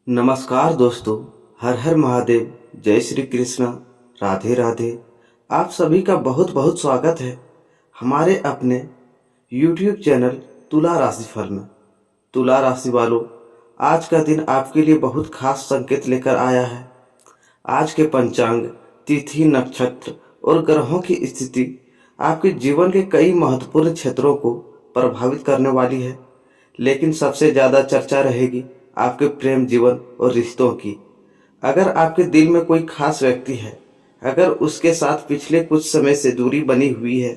नमस्कार दोस्तों। हर हर महादेव। जय श्री कृष्णा। राधे राधे। आप सभी का बहुत बहुत स्वागत है हमारे अपने YouTube चैनल तुला राशिफल में। तुला राशि वालों, आज का दिन आपके लिए बहुत खास संकेत लेकर आया है। आज के पंचांग, तिथि, नक्षत्र और ग्रहों की स्थिति आपके जीवन के कई महत्वपूर्ण क्षेत्रों को प्रभावित करने वाली है, लेकिन सबसे ज़्यादा चर्चा रहेगी आपके प्रेम जीवन और रिश्तों की। अगर आपके दिल में कोई खास व्यक्ति है, अगर उसके साथ पिछले कुछ समय से दूरी बनी हुई है,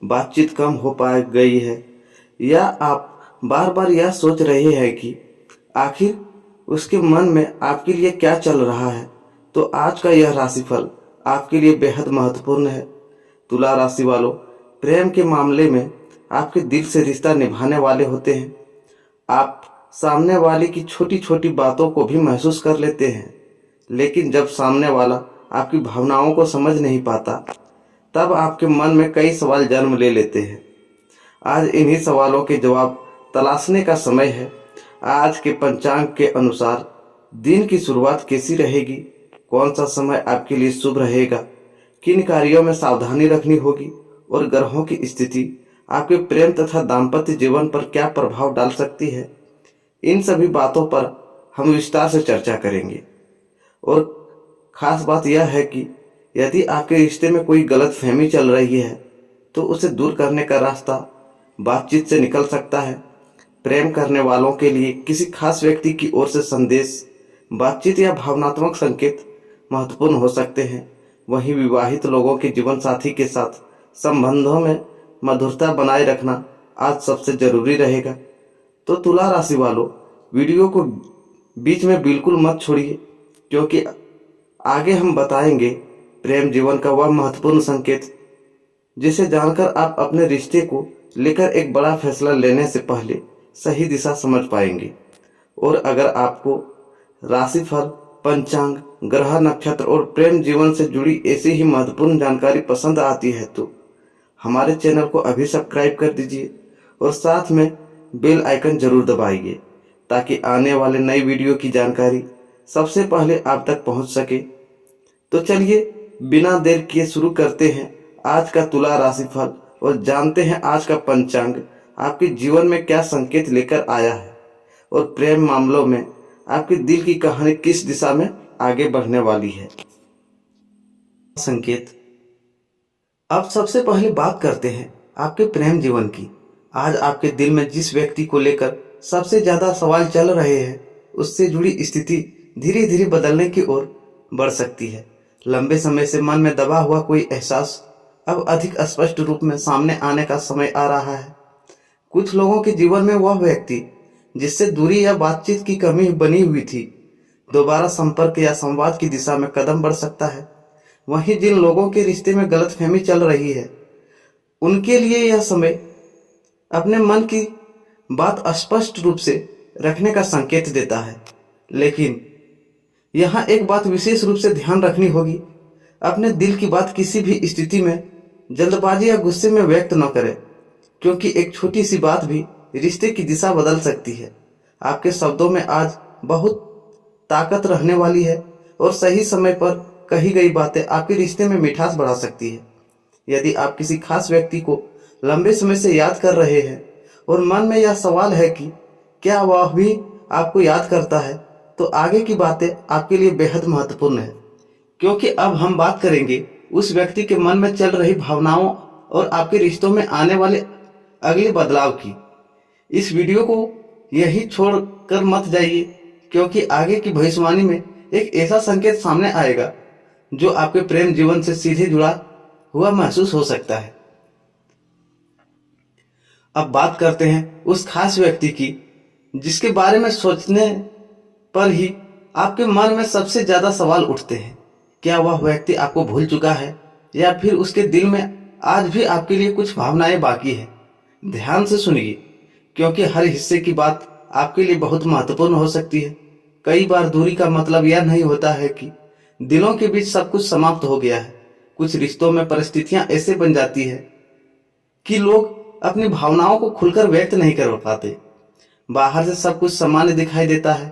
बातचीत कम हो पा गई है, या आप बार बार यह सोच रहे हैं कि आखिर उसके मन में आपके लिए क्या चल रहा है, तो आज का यह राशिफल आपके लिए बेहद महत्वपूर्ण है। तुला राशि वालों, प्रेम के मामले में आपके दिल से रिश्ता निभाने वाले होते हैं। आप सामने वाले की छोटी छोटी बातों को भी महसूस कर लेते हैं, लेकिन जब सामने वाला आपकी भावनाओं को समझ नहीं पाता, तब आपके मन में कई सवाल जन्म ले लेते हैं। आज इन्हीं सवालों के जवाब तलाशने का समय है। आज के पंचांग के अनुसार दिन की शुरुआत कैसी रहेगी, कौन सा समय आपके लिए शुभ रहेगा, किन कार्यों में सावधानी रखनी होगी और ग्रहों की स्थिति आपके प्रेम तथा दाम्पत्य जीवन पर क्या प्रभाव डाल सकती है, इन सभी बातों पर हम विस्तार से चर्चा करेंगे। और खास बात यह है कि यदि आपके रिश्ते में कोई गलतफहमी चल रही है, तो उसे दूर करने का रास्ता बातचीत से निकल सकता है। प्रेम करने वालों के लिए किसी खास व्यक्ति की ओर से संदेश, बातचीत या भावनात्मक संकेत महत्वपूर्ण हो सकते हैं। वहीं विवाहित लोगों के जीवन साथी के साथ संबंधों में मधुरता बनाए रखना आज सबसे जरूरी रहेगा। तो तुला राशि वालों, वीडियो को बीच में बिल्कुल मत छोड़िए, क्योंकि आगे हम बताएंगे प्रेम जीवन का वह महत्वपूर्ण संकेत जिसे जानकर आप अपने रिश्ते को लेकर एक बड़ा फैसला लेने से पहले सही दिशा समझ पाएंगे। और अगर आपको राशिफल, पंचांग, ग्रह, नक्षत्र और प्रेम जीवन से जुड़ी ऐसी ही महत्वपूर्ण जानकारी पसंद आती है, तो हमारे चैनल को अभी सब्सक्राइब कर दीजिए और साथ में बेल आइकन जरूर दबाइए, ताकि आने वाले नई वीडियो की जानकारी सबसे पहले आप तक पहुंच सके। तो चलिए बिना देर किए शुरू करते हैं आज का तुला राशिफल और जानते हैं आज का पंचांग आपके जीवन में क्या संकेत लेकर आया है और प्रेम मामलों में आपके दिल की कहानी किस दिशा में आगे बढ़ने वाली है। संकेत। अब सबसे पहले बात करते हैं आपके प्रेम जीवन की। आज आपके दिल में जिस व्यक्ति को लेकर सबसे ज्यादा सवाल चल रहे हैं, उससे जुड़ी स्थिति धीरे धीरे बदलने की ओर बढ़ सकती है। लंबे समय से मन में दबा हुआ कोई एहसास अब अधिक स्पष्ट रूप में सामने आने का समय आ रहा है। कुछ लोगों के जीवन में वह व्यक्ति जिससे दूरी या बातचीत की कमी बनी हुई थी, दोबारा संपर्क या संवाद की दिशा में कदम बढ़ सकता है। वहीं जिन लोगों के रिश्ते में गलतफहमी चल रही है, उनके लिए यह समय अपने मन की बात स्पष्ट रूप से रखने का संकेत देता है। लेकिन यहाँ एक बात विशेष रूप से ध्यान रखनी होगी, अपने दिल की बात किसी भी स्थिति में जल्दबाजी या गुस्से में व्यक्त न करें, क्योंकि एक छोटी सी बात भी रिश्ते की दिशा बदल सकती है। आपके शब्दों में आज बहुत ताकत रहने वाली है और सही समय पर कही गई बातें आपके रिश्ते में मिठास बढ़ा सकती है। यदि आप किसी खास व्यक्ति को लंबे समय से याद कर रहे हैं और मन में यह सवाल है कि क्या वह भी आपको याद करता है, तो आगे की बातें आपके लिए बेहद महत्वपूर्ण है, क्योंकि अब हम बात करेंगे उस व्यक्ति के मन में चल रही भावनाओं और आपके रिश्तों में आने वाले अगले बदलाव की। इस वीडियो को यही छोड़कर मत जाइए, क्योंकि आगे की भविष्यवाणी में एक ऐसा संकेत सामने आएगा जो आपके प्रेम जीवन से सीधे जुड़ा हुआ महसूस हो सकता है। अब बात करते हैं उस खास व्यक्ति की जिसके बारे में सोचने पर ही आपके मन में सबसे ज्यादा सवाल उठते हैं। क्या वह व्यक्ति आपको भूल चुका है, या फिर उसके दिल में आज भी आपके लिए कुछ भावनाएं बाकी है? ध्यान से सुनिए, क्योंकि हर हिस्से की बात आपके लिए बहुत महत्वपूर्ण हो सकती है। कई बार दूरी का मतलब यह नहीं होता है कि दिलों के बीच सब कुछ समाप्त हो गया है। कुछ रिश्तों में परिस्थितियां ऐसे बन जाती है कि लोग अपनी भावनाओं को खुलकर व्यक्त नहीं कर पाते। बाहर से सब कुछ सामान्य दिखाई देता है,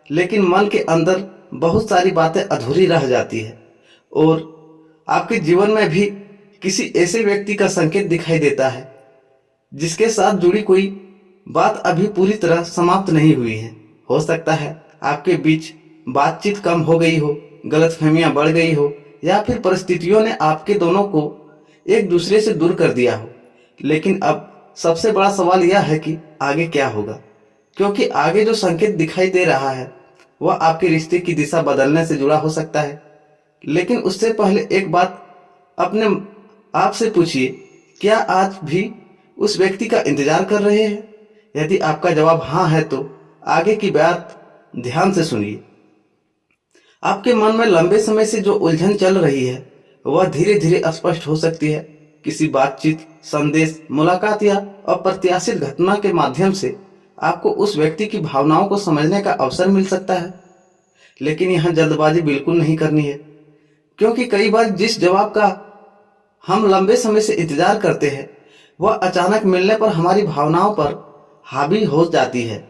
लेकिन मन के अंदर बहुत सारी बातें अधूरी रह जाती है और आपके जीवन में भी किसी ऐसे व्यक्ति का संकेत दिखाई देता है जिसके साथ जुड़ी कोई बात अभी पूरी तरह समाप्त नहीं हुई है। हो सकता है आपके बीच बातचीत कम हो गई हो, गलतफहमियां बढ़ गई हो, या फिर परिस्थितियों ने आपके दोनों को एक दूसरे से दूर कर दिया हो। लेकिन अब सबसे बड़ा सवाल यह है कि आगे क्या होगा, क्योंकि आगे जो संकेत दिखाई दे रहा है वह आपके रिश्ते की दिशा बदलने से जुड़ा हो सकता है। लेकिन उससे पहले एक बात अपने आप से पूछिए, क्या आज भी उस व्यक्ति का इंतजार कर रहे हैं? यदि आपका जवाब हाँ है तो आगे की बात ध्यान से सुनिए। आपके मन में लंबे समय से जो उलझन चल रही है वह धीरे धीरे स्पष्ट हो सकती है। किसी बातचीत, संदेश, मुलाकात या अप्रत्याशित घटना के माध्यम से आपको उस व्यक्ति की भावनाओं को समझने का अवसर मिल सकता है। लेकिन यहाँ जल्दबाजी बिल्कुल नहीं करनी है, क्योंकि कई बार जिस जवाब का हम लंबे समय से इंतजार करते हैं वह अचानक मिलने पर हमारी भावनाओं पर हावी हो जाती है।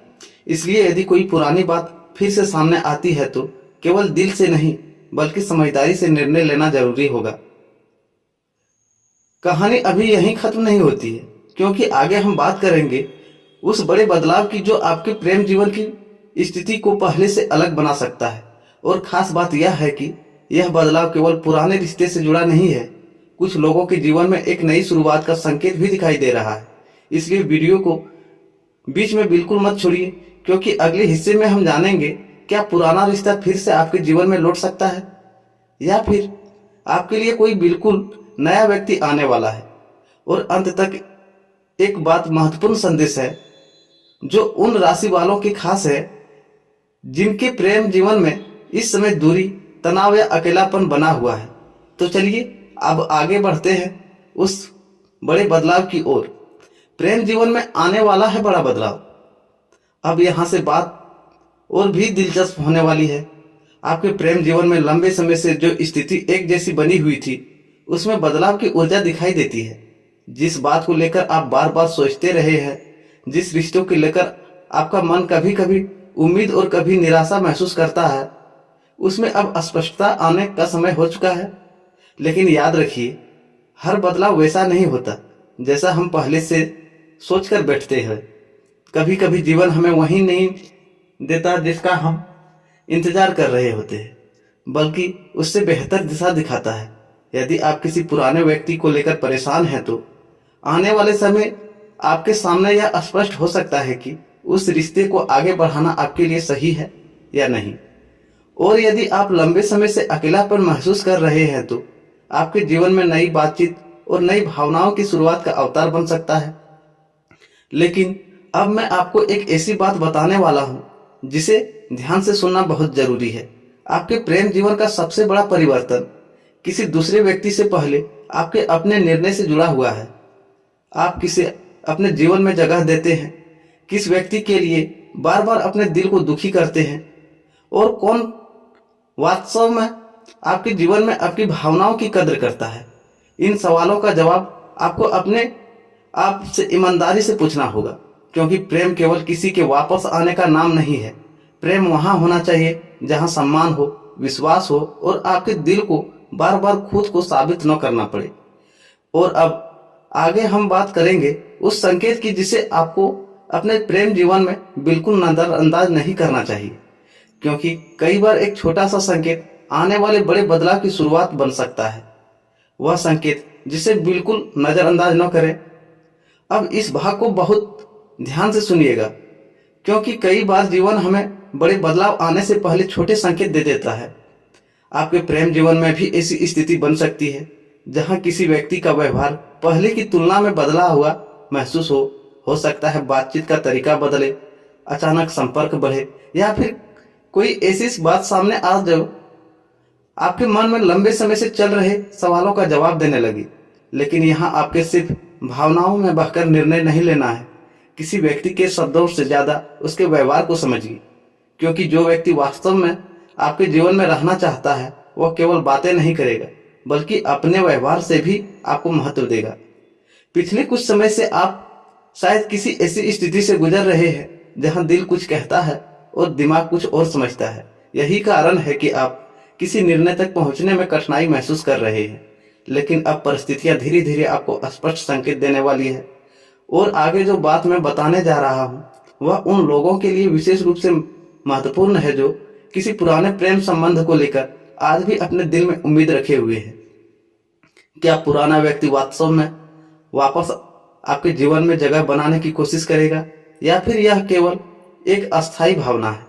इसलिए यदि कोई पुरानी बात फिर से सामने आती है तो केवल दिल से नहीं बल्कि समझदारी से निर्णय लेना जरूरी होगा। कहानी अभी यहीं खत्म नहीं होती है, क्योंकि आगे हम बात करेंगे उस बड़े बदलाव की जो आपके प्रेम जीवन की स्थिति को पहले से अलग बना सकता है। और खास बात यह है कि यह बदलाव केवल पुराने रिश्ते से जुड़ा नहीं है, कुछ लोगों के जीवन में एक नई शुरुआत का संकेत भी दिखाई दे रहा है। इसलिए वीडियो को बीच में बिल्कुल मत छोड़िए, क्योंकि अगले हिस्से में हम जानेंगे क्या पुराना रिश्ता फिर से आपके जीवन में लौट सकता है या फिर आपके लिए कोई बिल्कुल नया व्यक्ति आने वाला है। और अंत तक एक बात महत्वपूर्ण संदेश है जो उन राशि वालों की खास है जिनके प्रेम जीवन में इस समय दूरी, तनाव या अकेलापन बना हुआ है। तो चलिए अब आगे बढ़ते हैं उस बड़े बदलाव की ओर। प्रेम जीवन में आने वाला है बड़ा बदलाव। अब यहाँ से बात और भी दिलचस्प होने वाली है। आपके प्रेम जीवन में लंबे समय से जो स्थिति एक जैसी बनी हुई थी उसमें बदलाव की ऊर्जा दिखाई देती है। जिस बात को लेकर आप बार बार सोचते रहे हैं, जिस रिश्तों को लेकर आपका मन कभी कभी उम्मीद और कभी निराशा महसूस करता है, उसमें अब स्पष्टता आने का समय हो चुका है। लेकिन याद रखिए, हर बदलाव वैसा नहीं होता जैसा हम पहले से सोचकर बैठते हैं। कभी कभी जीवन हमें वही नहीं देता जिसका हम इंतजार कर रहे होते हैं, बल्कि उससे बेहतर दिशा दिखाता है। यदि आप किसी पुराने व्यक्ति को लेकर परेशान हैं तो आने वाले समय आपके सामने यह स्पष्ट हो सकता है कि उस रिश्ते को आगे बढ़ाना आपके लिए सही है या नहीं। और यदि आप लंबे समय से अकेलापन महसूस कर रहे हैं तो आपके जीवन में नई बातचीत और नई भावनाओं की शुरुआत का अवतार बन सकता है। लेकिन अब मैं आपको एक ऐसी बात बताने वाला हूं जिसे ध्यान से सुनना बहुत जरूरी है। आपके प्रेम जीवन का सबसे बड़ा परिवर्तन किसी दूसरे व्यक्ति से पहले आपके अपने निर्णय से जुड़ा हुआ है। आप किसे अपने जीवन में जगह देते हैं, किस व्यक्ति के लिए बार बार अपने दिल को दुखी करते हैं, और कौन वास्तव में आपके जीवन में आपकी भावनाओं की कद्र करता है। इन सवालों का जवाब आपको अपने आप से ईमानदारी से पूछना होगा, क्योंकि प्रेम केवल किसी के वापस आने का नाम नहीं है। प्रेम वहां होना चाहिए जहां सम्मान हो, विश्वास हो और आपके दिल को बार बार खुद को साबित न करना पड़े। और अब आगे हम बात करेंगे उस संकेत की जिसे आपको अपने प्रेम जीवन में बिल्कुल नजरअंदाज नहीं करना चाहिए, क्योंकि कई बार एक छोटा सा संकेत आने वाले बड़े बदलाव की शुरुआत बन सकता है। वह संकेत जिसे बिल्कुल नजरअंदाज न करें। अब इस भाग को बहुत ध्यान से सुनिएगा, क्योंकि कई बार जीवन हमें बड़े बदलाव आने से पहले छोटे संकेत दे देता है। आपके प्रेम जीवन में भी ऐसी स्थिति बन सकती है जहां किसी व्यक्ति का व्यवहार पहले की तुलना में बदला हुआ महसूस हो सकता है बातचीत का तरीका बदले, अचानक संपर्क बढ़े, या फिर कोई ऐसी बात सामने आ जो आपके मन में लंबे समय से चल रहे सवालों का जवाब देने लगी। लेकिन यहाँ आपके सिर्फ भावनाओं में बहकर निर्णय नहीं लेना है। किसी व्यक्ति के शब्दों से ज्यादा उसके व्यवहार को समझिए, क्योंकि जो व्यक्ति वास्तव में आपके जीवन में रहना चाहता है वह केवल बातें नहीं करेगा बल्कि अपने व्यवहार से भी आपको महत्व देगा। पिछले कुछ समय से आप शायद किसी ऐसी स्थिति से गुजर रहे हैं जहां दिल कुछ कहता है और दिमाग कुछ और समझता है। यही कारण है कि आप किसी निर्णय तक पहुंचने में कठिनाई महसूस कर रहे हैं, लेकिन अब परिस्थितियां धीरे धीरे आपको स्पष्ट संकेत देने वाली है। और आगे जो बात मैं बताने जा रहा हूँ वह उन लोगों के लिए विशेष रूप से महत्वपूर्ण है जो किसी पुराने प्रेम संबंध को लेकर आज भी अपने दिल में उम्मीद रखे हुए हैं। क्या पुराना व्यक्ति वास्तव में वापस आपके जीवन में जगह बनाने की कोशिश करेगा, या फिर यह केवल एक अस्थायी भावना है?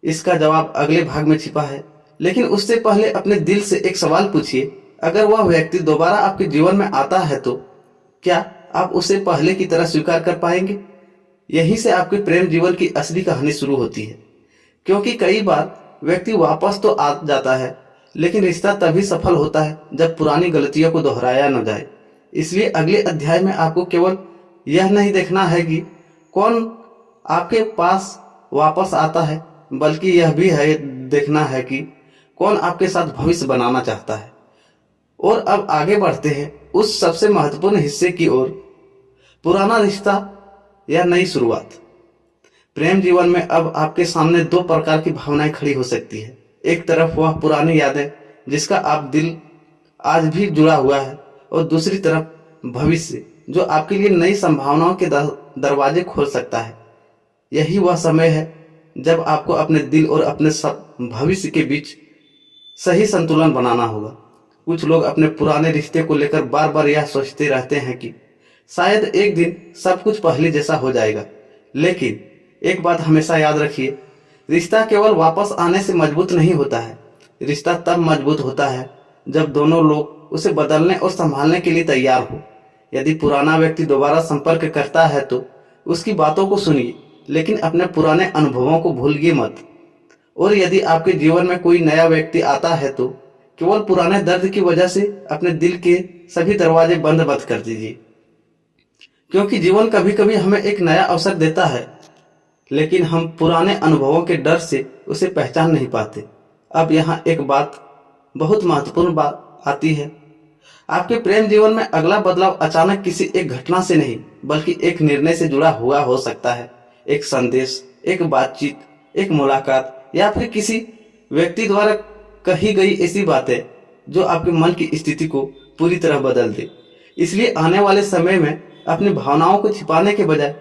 इसका जवाब अगले भाग में छिपा है, लेकिन उससे पहले अपने दिल से एक सवाल पूछिए। अगर वह व्यक्ति दोबारा आपके जीवन में आता है तो क्या आप उसे पहले की तरह स्वीकार कर पाएंगे? यहीं से आपके प्रेम जीवन की असली कहानी शुरू होती है, क्योंकि कई बार व्यक्ति वापस तो आ जाता है, लेकिन रिश्ता तभी सफल होता है जब पुरानी गलतियों को दोहराया न जाए। इसलिए अगले अध्याय में आपको केवल यह नहीं देखना है कि कौन आपके पास वापस आता है, बल्कि यह भी है देखना है कि कौन आपके साथ भविष्य बनाना चाहता है। और अब आगे बढ़ते हैं उस सबसे महत्वपूर्ण हिस्से की ओर, पुराना रिश्ता या नई शुरुआत। प्रेम जीवन में अब आपके सामने दो प्रकार की भावनाएं खड़ी हो सकती है। एक तरफ वह पुरानी यादें जिसका आप दिल आज भी जुड़ा हुआ है, और दूसरी तरफ भविष्य जो आपके लिए नई संभावनाओं के दरवाजे खोल सकता है। यही वह समय है जब आपको अपने दिल और अपने सब भविष्य के बीच सही संतुलन बनाना होगा। कुछ लोग अपने पुराने रिश्ते को लेकर बार बार यह सोचते रहते हैं कि शायद एक दिन सब कुछ पहले जैसा हो जाएगा, लेकिन एक बात हमेशा याद रखिए, रिश्ता केवल वापस आने से मजबूत नहीं होता है। रिश्ता तब मजबूत होता है जब दोनों लोग उसे बदलने और संभालने के लिए तैयार हो। यदि पुराना व्यक्ति दोबारा संपर्क करता है तो उसकी बातों को सुनिए, लेकिन अपने पुराने अनुभवों को भूलिए मत। और यदि आपके जीवन में कोई नया व्यक्ति आता है तो केवल पुराने दर्द की वजह से अपने दिल के सभी दरवाजे बंद मत कर दीजिए, क्योंकि जीवन कभी कभी हमें एक नया अवसर देता है, लेकिन हम पुराने अनुभवों के डर से उसे पहचान नहीं पाते। अब यहाँ एक बात बहुत महत्वपूर्ण बात आती है। आपके प्रेम जीवन में अगला बदलाव अचानक किसी एक घटना से नहीं, बल्कि एक निर्णय से जुड़ा हुआ हो सकता है। एक संदेश, एक बातचीत, एक मुलाकात, या फिर किसी व्यक्ति द्वारा कही गई ऐसी बातें जो आपके मन की स्थिति को पूरी तरह बदल दे। इसलिए आने वाले समय में अपनी भावनाओं को छिपाने के बजाय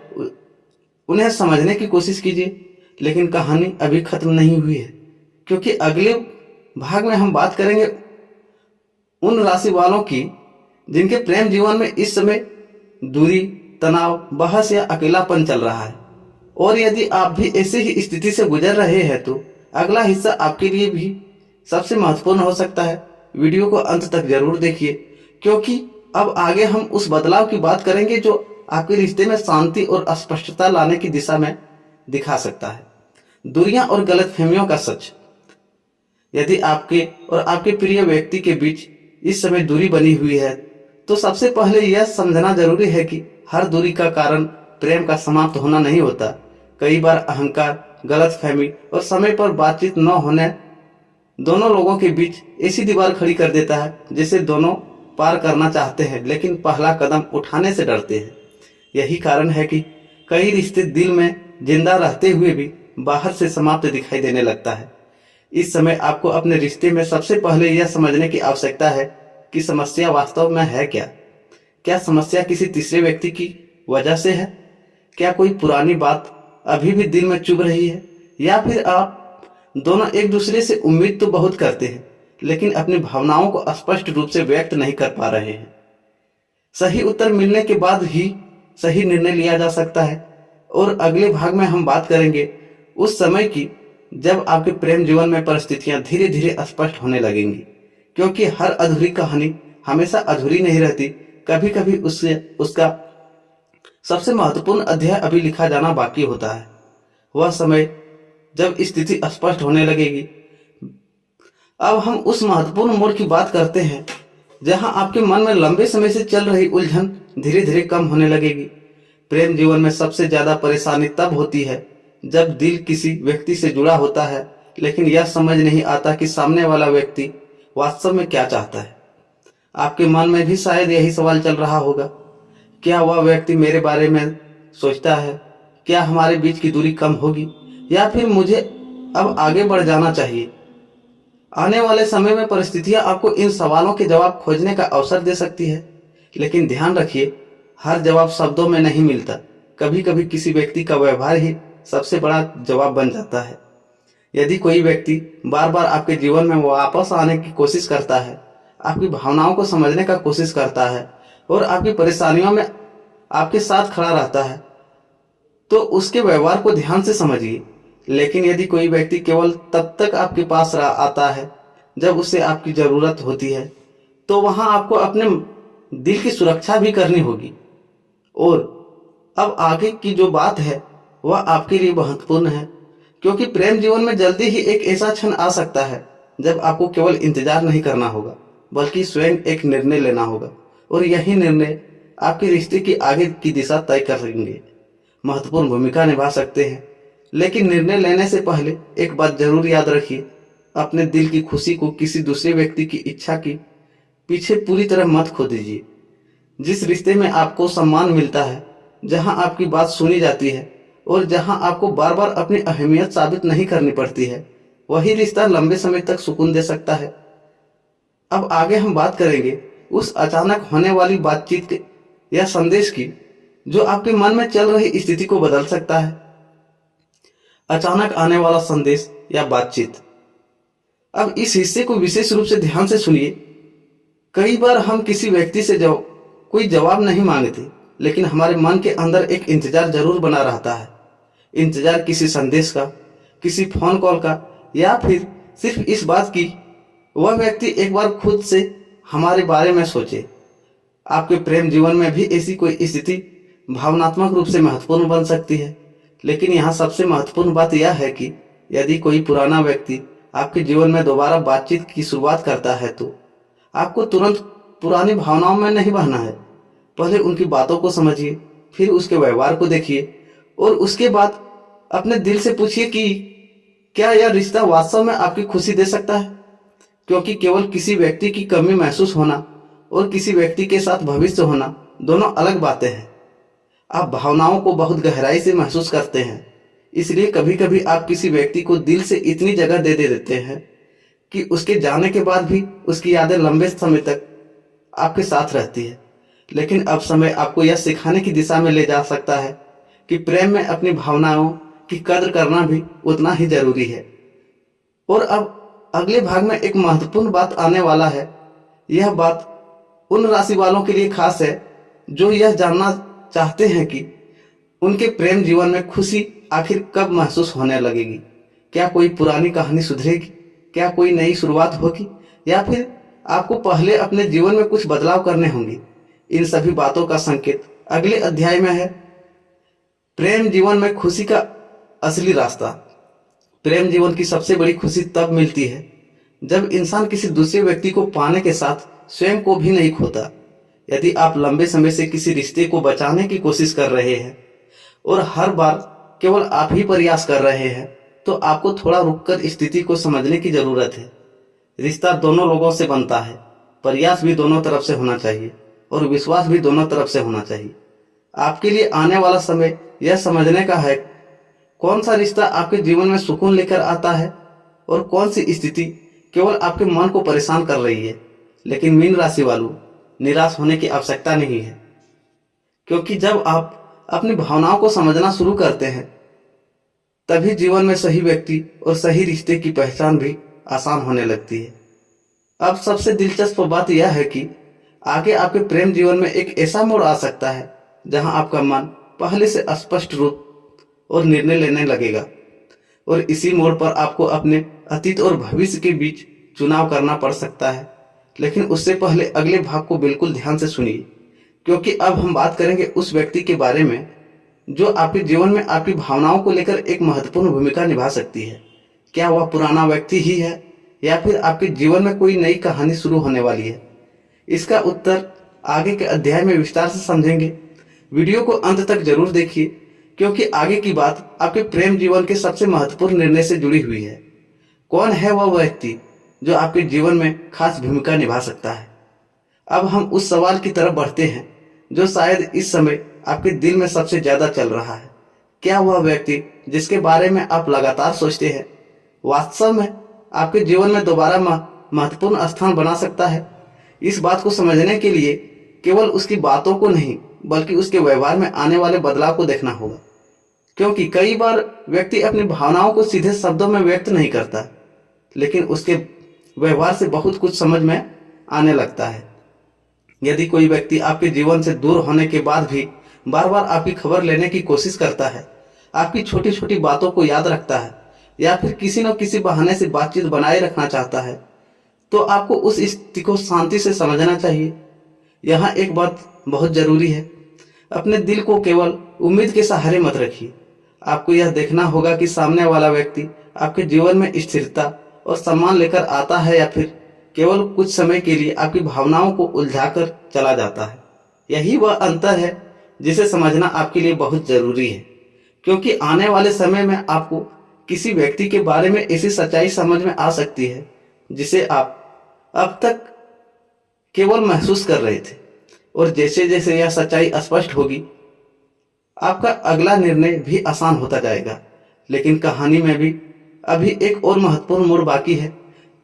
उन्हें समझने की कोशिश कीजिए। लेकिन कहानी अभी खत्म नहीं हुई है, क्योंकि अगले भाग में हम बात करेंगे उन राशि वालों की जिनके प्रेम जीवन में इस समय दूरी, तनाव, बहस या अकेलापन चल रहा है। और यदि आप भी ऐसे ही स्थिति से गुजर रहे हैं तो अगला हिस्सा आपके लिए भी सबसे महत्वपूर्ण हो सकता है। वीडियो को अंत तक जरूर देखिए, क्योंकि अब आगे हम उस बदलाव की बात करेंगे जो आपके रिश्ते में शांति और स्पष्टता लाने की दिशा में दिखा सकता है। दूरियां और गलतफहमियों का सच। यदि आपके और आपके प्रिय व्यक्ति के बीच इस समय दूरी बनी हुई है तो सबसे पहले यह समझना जरूरी है कि हर दूरी का कारण प्रेम का समाप्त होना नहीं होता। कई बार अहंकार, गलतफहमी और समय पर बातचीत न होने दोनों लोगों के बीच ऐसी दीवार खड़ी कर देता है जिसे दोनों पार करना चाहते हैं, लेकिन पहला कदम उठाने से डरते हैं। यही कारण है कि कई रिश्ते दिल में जिंदा रहते हुए भी बाहर से समाप्त दिखाई देने लगता है। इस समय आपको अपने रिश्ते में सबसे पहले यह समझने की आवश्यकता है कि समस्या वास्तव में है क्या। क्या समस्या किसी तीसरे व्यक्ति की वजह से है? क्या कोई पुरानी बात अभी भी दिल में चुभ रही है, या फिर आप दोनों एक दूसरे से उम्मीद तो बहुत करते हैं लेकिन अपनी भावनाओं को स्पष्ट रूप से व्यक्त नहीं कर पा रहे हैं? सही उत्तर मिलने के बाद ही सही निर्णय लिया जा सकता है। और अगले भाग में हम बात करेंगे उस समय की जब आपके प्रेम जीवन में परिस्थितियां धीरे धीरे स्पष्ट होने लगेंगी, क्योंकि हर अधूरी कहानी हमेशा अधूरी नहीं रहती। कभी कभी उसका सबसे महत्वपूर्ण अध्याय अभी लिखा जाना बाकी होता है। वह समय जब स्थिति स्पष्ट होने लगेगी। अब हम उस महत्वपूर्ण मोड़ की बात करते हैं जहां आपके मन में लंबे समय से चल रही उलझन धीरे धीरे कम होने लगेगी। प्रेम जीवन में सबसे ज्यादा परेशानी तब होती है जब दिल किसी व्यक्ति से जुड़ा होता है, लेकिन यह समझ नहीं आता कि सामने वाला व्यक्ति वास्तव में क्या चाहता है। आपके मन में भी शायद यही सवाल चल रहा होगा, क्या वह व्यक्ति मेरे बारे में सोचता है? क्या हमारे बीच की दूरी कम होगी? या फिर मुझे अब आगे बढ़ जाना चाहिए। आने वाले समय में परिस्थितियां आपको इन सवालों के जवाब खोजने का अवसर दे सकती है, लेकिन ध्यान रखिए, हर जवाब शब्दों में नहीं मिलता। कभी कभी किसी व्यक्ति का व्यवहार ही सबसे बड़ा जवाब बन जाता है। यदि कोई व्यक्ति बार बार आपके जीवन में वापस आने की कोशिश करता है, आपकी भावनाओं को समझने का कोशिश करता है और आपकी परेशानियों में आपके साथ खड़ा रहता है, तो उसके व्यवहार को ध्यान से समझिए। लेकिन यदि कोई व्यक्ति केवल तब तक आपके पास आता है जब उसे आपकी ज़रूरत होती है, तो वहाँ आपको अपने दिल की सुरक्षा भी करनी होगी। और अब आगे की जो बात है वह आपके लिए महत्वपूर्ण है, क्योंकि प्रेम जीवन में जल्दी ही एक ऐसा क्षण आ सकता है जब आपको केवल इंतजार नहीं करना होगा, बल्कि स्वयं एक निर्णय लेना होगा। और यही निर्णय आपके रिश्ते की आगे की दिशा तय करेंगे, महत्वपूर्ण भूमिका निभा सकते हैं। लेकिन निर्णय लेने से पहले एक बात जरूर याद रखिए, अपने दिल की खुशी को किसी दूसरे व्यक्ति की इच्छा की पीछे पूरी तरह मत खो दीजिए। जिस रिश्ते में आपको सम्मान मिलता है, जहां आपकी बात सुनी जाती है और जहां आपको बार बार अपनी अहमियत साबित नहीं करनी पड़ती है, वही रिश्ता लंबे समय तक सुकून दे सकता है। अब आगे हम बात करेंगे उस अचानक होने वाली बातचीत या संदेश की जो आपके मन में चल रही स्थिति को बदल सकता है। अचानक आने वाला संदेश या बातचीत। अब इस हिस्से को विशेष रूप से ध्यान से सुनिए। कई बार हम किसी व्यक्ति से कोई जवाब नहीं मांगते, लेकिन हमारे मन के अंदर एक इंतजार जरूर बना रहता है। इंतजार किसी संदेश का, किसी फोन कॉल का, या फिर सिर्फ इस बात की वह व्यक्ति एक बार खुद से हमारे बारे में सोचे। आपके प्रेम जीवन में भी ऐसी कोई स्थिति भावनात्मक रूप से महत्वपूर्ण बन सकती है। लेकिन यहाँ सबसे महत्वपूर्ण बात यह है कि यदि कोई पुराना व्यक्ति आपके जीवन में दोबारा बातचीत की शुरुआत करता है, तो आपको तुरंत पुरानी भावनाओं में नहीं बहना है। पहले उनकी बातों को समझिए, फिर उसके व्यवहार को देखिए और उसके बाद अपने दिल से पूछिए कि क्या यह रिश्ता वास्तव में आपकी खुशी दे सकता है। क्योंकि केवल किसी व्यक्ति की कमी महसूस होना और किसी व्यक्ति के साथ भविष्य होना दोनों अलग बातें हैं। आप भावनाओं को बहुत गहराई से महसूस करते हैं, इसलिए कभी कभी आप किसी व्यक्ति को दिल से इतनी जगह दे देते हैं कि उसके जाने के बाद भी उसकी यादें लंबे समय तक आपके साथ रहती है। लेकिन अब समय आपको यह सिखाने की दिशा में ले जा सकता है कि प्रेम में अपनी भावनाओं की कद्र करना भी उतना ही जरूरी है। और अब अगले भाग में एक महत्वपूर्ण बात आने वाला है। यह बात उन राशि वालों के लिए खास है जो यह जानना चाहते हैं कि उनके प्रेम जीवन में खुशी आखिर कब महसूस होने लगेगी। क्या कोई पुरानी कहानी सुधरेगी, क्या कोई नई शुरुआत होगी, या फिर आपको पहले अपने जीवन में कुछ बदलाव करने होंगे। इन सभी बातों का संकेत अगले अध्याय में है। प्रेम जीवन में खुशी का असली रास्ता। प्रेम जीवन की सबसे बड़ी खुशी तब मिलती है जब इंसान किसी दूसरे व्यक्ति को पाने के साथ स्वयं को भी नहीं खोता। यदि आप लंबे समय से किसी रिश्ते को बचाने की कोशिश कर रहे हैं और हर बार केवल आप ही प्रयास कर रहे हैं, तो आपको थोड़ा रुककर स्थिति को समझने की जरूरत है। रिश्ता दोनों लोगों से बनता है, प्रयास भी दोनों तरफ से होना चाहिए और विश्वास भी दोनों तरफ से होना चाहिए। आपके लिए आने वाला समय यह समझने का है कौन सा रिश्ता आपके जीवन में सुकून लेकर आता है और कौन सी स्थिति केवल आपके मन को परेशान कर रही है। लेकिन मीन राशि वालों, निराश होने की आवश्यकता नहीं है, क्योंकि जब आप अपनी भावनाओं को समझना शुरू करते हैं, तभी जीवन में सही व्यक्ति और सही रिश्ते की पहचान भी आसान होने लगती है। अब सबसे दिलचस्प बात यह है कि आगे आपके प्रेम जीवन में एक ऐसा मोड़ आ सकता है जहां आपका मन पहले से स्पष्ट रूप और निर्णय लेने लगेगा, और इसी मोड़ पर आपको अपने अतीत और भविष्य के बीच चुनाव करना पड़ सकता है। लेकिन उससे पहले अगले भाग को बिल्कुल ध्यान से सुनिए, क्योंकि अब हम बात करेंगे उस व्यक्ति के बारे में जो आपके जीवन में आपकी भावनाओं को लेकर एक महत्वपूर्ण भूमिका निभा सकती है। क्या वह पुराना व्यक्ति ही है या फिर आपके जीवन में कोई नई कहानी शुरू होने वाली है? इसका उत्तर आगे के अध्याय में विस्तार से समझेंगे। वीडियो को अंत तक जरूर देखिए, क्योंकि आगे की बात आपके प्रेम जीवन के सबसे महत्वपूर्ण निर्णय से जुड़ी हुई है। कौन है वह व्यक्ति जो आपके जीवन में खास भूमिका निभा सकता है? अब हम उस सवाल की तरफ बढ़ते हैं जो शायद इस समय आपके दिल में सबसे ज्यादा चल रहा है। क्या वह व्यक्ति जिसके बारे में आप लगातार सोचते हैं वास्तव में आपके जीवन में दोबारा महत्वपूर्ण स्थान बना सकता है। इस बात को समझने के लिए केवल उसकी बातों को नहीं बल्कि उसके व्यवहार में आने वाले बदलाव को देखना होगा, क्योंकि कई बार व्यक्ति अपनी भावनाओं को सीधे शब्दों में व्यक्त नहीं करता, लेकिन उसके व्यवहार से बहुत कुछ समझ में आने लगता है। यदि कोई व्यक्ति आपके जीवन से दूर होने के बाद भी बार बार आपकी खबर लेने की कोशिश करता है, आपकी छोटी छोटी बातों को याद रखता है या फिर किसी न किसी बहाने से बातचीत बनाए रखना चाहता है, तो आपको उस स्थिति को शांति से समझना चाहिए। यहाँ एक बात बहुत जरूरी है, अपने दिल को केवल उम्मीद के सहारे मत रखिए। आपको यह देखना होगा कि सामने वाला व्यक्ति आपके जीवन में स्थिरता और सम्मान लेकर आता है या फिर केवल कुछ समय के लिए आपकी भावनाओं को उलझाकर चला जाता है। यही वह अंतर है जिसे समझना आपके लिए बहुत जरूरी है, क्योंकि आने वाले समय में आपको किसी व्यक्ति के बारे में ऐसी सच्चाई समझ में आ सकती है जिसे आप अब तक केवल महसूस कर रहे थे, और जैसे जैसे यह सच्चाई स्पष्ट होगी आपका अगला निर्णय भी आसान होता जाएगा। लेकिन कहानी में भी अभी एक और महत्वपूर्ण मोड़ बाकी है,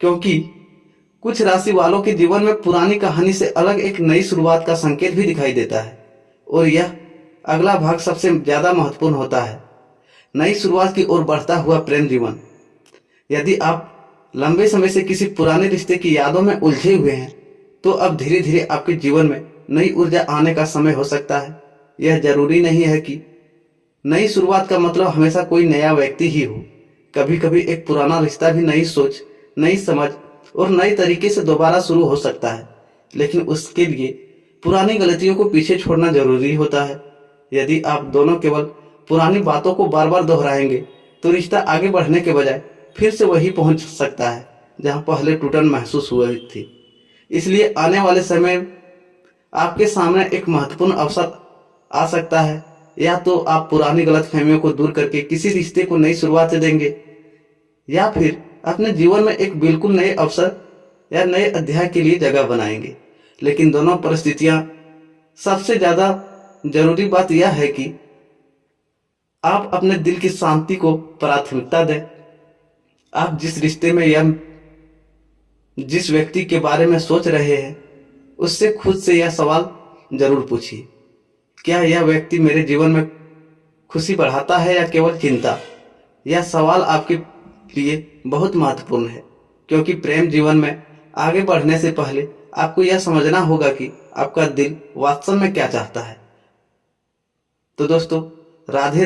क्योंकि कुछ राशि वालों के जीवन में पुरानी कहानी से अलग एक नई शुरुआत का संकेत भी दिखाई देता है, और यह अगला भाग सबसे ज्यादा महत्वपूर्ण होता है, नई शुरुआत की ओर बढ़ता हुआ प्रेम जीवन। यदि आप लंबे समय से किसी पुराने रिश्ते की यादों में उलझे हुए हैं, तो अब धीरे धीरे आपके जीवन में नई ऊर्जा आने का समय हो सकता है। यह जरूरी नहीं है कि नई शुरुआत का मतलब हमेशा कोई नया व्यक्ति ही हो। कभी कभी एक पुराना रिश्ता भी नई सोच, नई समझ और नए तरीके से दोबारा शुरू हो सकता है, लेकिन उसके लिए पुरानी गलतियों को पीछे छोड़ना जरूरी होता है। यदि आप दोनों केवल पुरानी बातों को बार बार दोहराएंगे तो रिश्ता आगे बढ़ने के बजाय फिर से वही पहुंच सकता है जहां पहले टूटन महसूस हुई थी। इसलिए आने वाले समय आपके सामने एक महत्वपूर्ण अवसर आ सकता है। या तो आप पुरानी गलतफहमियों को दूर करके किसी रिश्ते को नई शुरुआत देंगे, या फिर अपने जीवन में एक बिल्कुल नए अवसर या नए अध्याय के लिए जगह बनाएंगे। लेकिन दोनों परिस्थितियां, सबसे ज्यादा जरूरी बात यह है कि आप अपने दिल की शांति को प्राथमिकता दें। आप जिस रिश्ते में या जिस व्यक्ति के बारे में सोच रहे हैं उससे खुद से यह सवाल जरूर पूछिए, क्या यह व्यक्ति मेरे जीवन में खुशी बढ़ाता है या केवल चिंता? यह सवाल आपके लिए बहुत महत्वपूर्ण है, क्योंकि प्रेम जीवन में आगे बढ़ने से पहले आपको यह समझना होगा कि आपका दिल वास्तव में क्या चाहता है। तो दोस्तों, राधे